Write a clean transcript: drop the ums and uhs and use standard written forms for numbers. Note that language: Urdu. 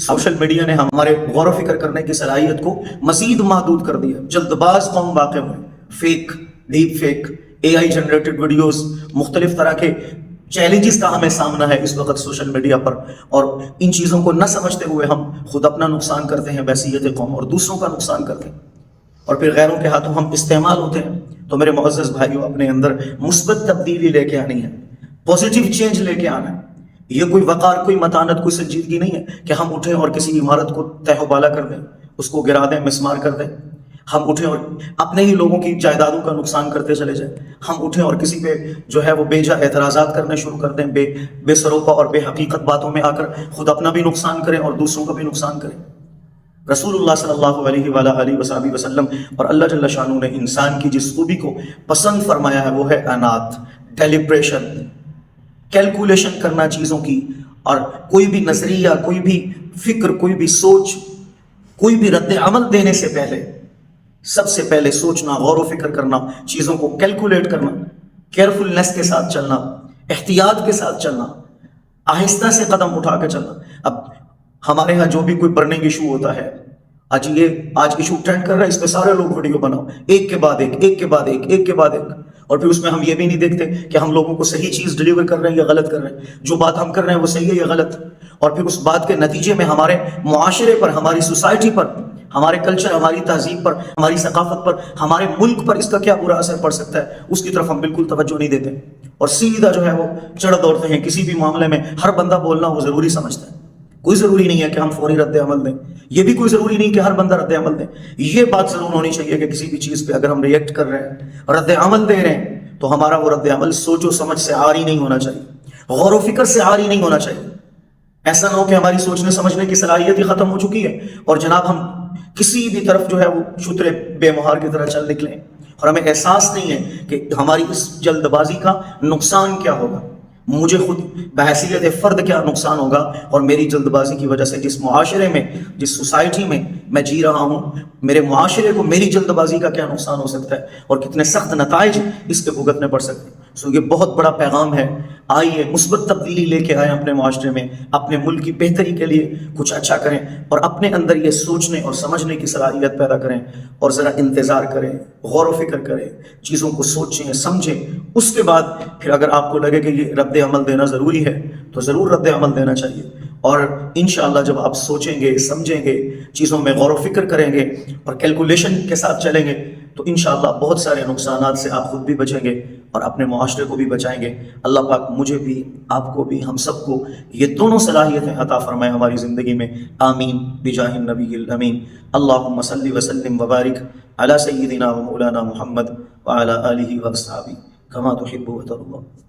سوشل میڈیا نے ہمارے غور و فکر کرنے کی صلاحیت کو مزید محدود کر دیا. جلد باز قوم واقع ہوئے. فیک، ڈیپ فیک، اے آئی جنریٹڈ ویڈیوز، مختلف طرح کے چیلنجز کا ہمیں سامنا ہے اس وقت سوشل میڈیا پر، اور ان چیزوں کو نہ سمجھتے ہوئے ہم خود اپنا نقصان کرتے ہیں بحیثیت قوم اور دوسروں کا نقصان کرتے ہیں، اور پھر غیروں کے ہاتھوں ہم استعمال ہوتے ہیں. تو میرے معزز بھائیوں، اپنے اندر مثبت تبدیلی لے کے آنی ہے، پازیٹیو چینج لے کے آنا ہے. یہ کوئی وقار، کوئی متانت، کوئی سنجیدگی نہیں ہے کہ ہم اٹھیں اور کسی عمارت کو تہ و بالا کر دیں، اس کو گرا دیں، مسمار کر دیں. ہم اٹھیں اور اپنے ہی لوگوں کی جائیدادوں کا نقصان کرتے چلے جائیں. ہم اٹھیں اور کسی پہ جو ہے وہ بے جا اعتراضات کرنے شروع کر دیں، بے سروپا اور بے حقیقت باتوں میں آ کر خود اپنا بھی نقصان کریں اور دوسروں کا بھی نقصان کریں. رسول اللہ صلی اللہ علیہ وآلہ وصحبہ وسلم اور اللہ جل شانہ نے انسان کی جس خوبی کو پسند فرمایا ہے وہ ہے انات، ڈیلیبریشن، کیلکولیشن کرنا چیزوں کی، اور کوئی بھی نظریہ، کوئی بھی فکر، کوئی بھی سوچ، کوئی بھی رد عمل دینے سے پہلے سب سے پہلے سوچنا، غور و فکر کرنا، چیزوں کو کیلکولیٹ کرنا، کیئرفلنس کے ساتھ چلنا، احتیاط کے ساتھ چلنا، آہستہ سے قدم اٹھا کے چلنا. اب ہمارے ہاں جو بھی کوئی برننگ ایشو ہوتا ہے، آج ایشو ٹرینڈ کر رہا ہے، اس پہ سارے لوگ ویڈیو بناؤ، ایک کے بعد ایک، ایک کے بعد ایک، ایک کے بعد ایک، اور پھر اس میں ہم یہ بھی نہیں دیکھتے کہ ہم لوگوں کو صحیح چیز ڈلیور کر رہے ہیں یا غلط کر رہے ہیں، جو بات ہم کر رہے ہیں وہ صحیح ہے یا غلط. اور پھر اس بات کے نتیجے میں ہمارے معاشرے پر، ہماری سوسائٹی پر، ہمارے کلچر، ہماری تہذیب پر، ہماری ثقافت پر، ہمارے ملک پر اس کا کیا برا اثر پڑ سکتا ہے، اس کی طرف ہم بالکل توجہ نہیں دیتے، اور سیدھا جو ہے وہ چڑھ دوڑتے ہیں. کسی بھی معاملے میں ہر بندہ بولنا وہ ضروری سمجھتا ہے. کوئی ضروری نہیں ہے کہ ہم فوری رد عمل دیں، یہ بھی کوئی ضروری نہیں کہ ہر بندہ رد عمل دے. یہ بات ضرور ہونی چاہیے کہ کسی بھی چیز پہ اگر ہم ریئیکٹ کر رہے ہیں، رد عمل دے رہے ہیں، تو ہمارا وہ رد عمل سوچ و سمجھ سے عاری نہیں ہونا چاہیے، غور و فکر سے عاری نہیں ہونا چاہیے. ایسا نہ ہو کہ ہماری سوچنے سمجھنے کی صلاحیت ہی ختم ہو چکی ہے اور جناب ہم کسی بھی طرف جو ہے وہ شترے بے مہار کی طرح چل نکلیں، اور ہمیں احساس نہیں ہے کہ ہماری اس جلد بازی کا نقصان کیا ہوگا، مجھے خود بحیثیت فرد کیا نقصان ہوگا، اور میری جلد بازی کی وجہ سے جس معاشرے میں، جس سوسائٹی میں میں جی رہا ہوں، میرے معاشرے کو میری جلد بازی کا کیا نقصان ہو سکتا ہے، اور کتنے سخت نتائج اس کے بھگتنے پڑ سکتے ہیں. یہ بہت بڑا پیغام ہے. آئیے مثبت تبدیلی لے کے آئیں اپنے معاشرے میں، اپنے ملک کی بہتری کے لیے کچھ اچھا کریں، اور اپنے اندر یہ سوچنے اور سمجھنے کی صلاحیت پیدا کریں، اور ذرا انتظار کریں، غور و فکر کریں، چیزوں کو سوچیں، سمجھیں. اس کے بعد پھر اگر آپ کو لگے کہ یہ رد عمل دینا ضروری ہے تو ضرور رد عمل دینا چاہیے. اور انشاءاللہ جب آپ سوچیں گے، سمجھیں گے، چیزوں میں غور و فکر کریں گے اور کیلکولیشن کے ساتھ چلیں گے، تو انشاءاللہ بہت سارے نقصانات سے آپ خود بھی بچیں گے اور اپنے معاشرے کو بھی بچائیں گے. اللہ پاک مجھے بھی، آپ کو بھی، ہم سب کو یہ دونوں صلاحیتیں عطا فرمائے ہماری زندگی میں. آمین بجاہ النبی الامین. اللہم صلی وسلم وبارک علی سیدنا و مولانا محمد وعلی آلہ واصحابہ کما تحب وترضی.